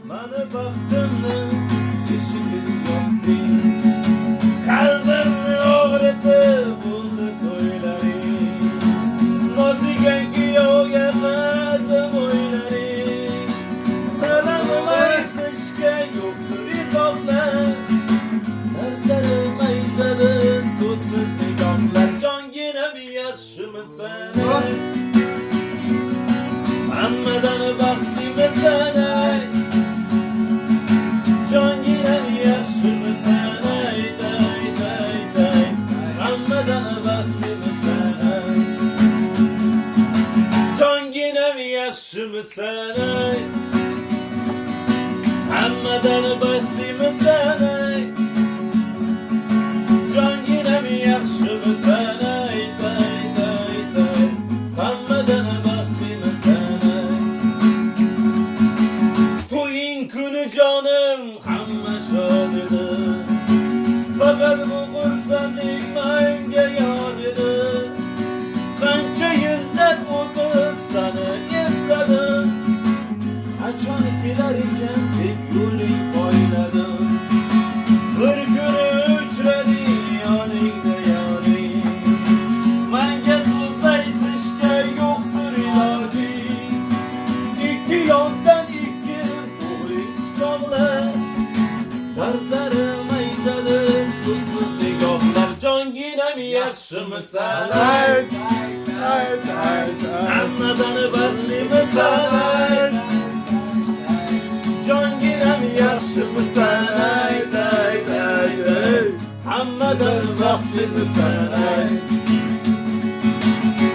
Bana baktığımda eşikim yoktu. Kalbimni og'ritib bo'ldi to'ylaring. Nozigan kuyovga qildim o'ylaring. Bilaman aytishga yo'qdir izohlar. Dardlarim aytadi so'zsiz nigohlar. Jonginam yaxshimisan? Hammadan baxtlimisan? Jonginam yaxshimisan? Ayt, ayt, ayt, ayt. Hammadan baxtlimisan? Jonginam yaxshimisan? Hammadan baxtlimisan? Jonginam yaxshimisan? Ayt, ayt, ayt, ayt. Hammadan baxtlimisan? To'ying kuni jonim hamma shod edi. Faqat bu xursandlik menga yod edi. Qancha yillar o'tib seni esladim. Qachon kelar ekan deb yo'ling poyladim. Bir kuni uchradik yoningda yoring. Menga so'z aytishga yo'qdir ilojing. Ikki yondan ikki to'g'ri quchoqlar. Dardlarim aytadi so'zsiz nigohlar. Jonginam yaxshimisan? Ayt, ayt, ayt, ayt. Hammadan baxtlimisan? Jonginam yaxshimisan? Ayt, ayt, ayt, ayt. Hammadan baxtlimisan?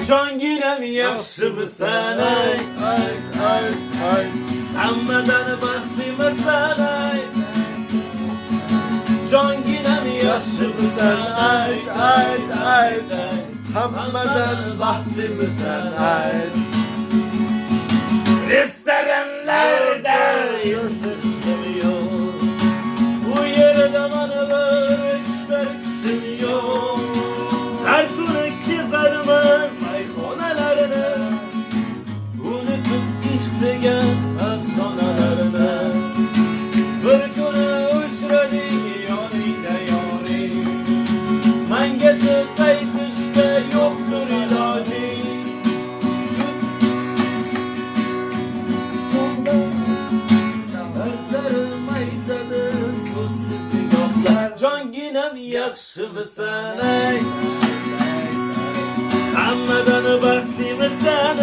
Jonginam yaxshimisan? Ayt, ayt, ayt. Hammadan baxtlimisan? Jonginam yaxshimisan? Ayt, ayt, ayt, ayt. Hammadan baxtlimisan? Ayt. Restoranlarda yurtishim yo'q. Bu yerda mana bir kishim yo'q. Har kuni kezarman mayxonalarini. Unutib ishq degan afsonalarini. Bir kuni uchradik yoningda yoring. Menga so'z aytishga yo'qdir ilojing. Dardlarim aytadi so'zsiz nigohlar. Jonginam yaxshimisan? Hammadan baxtlimisan?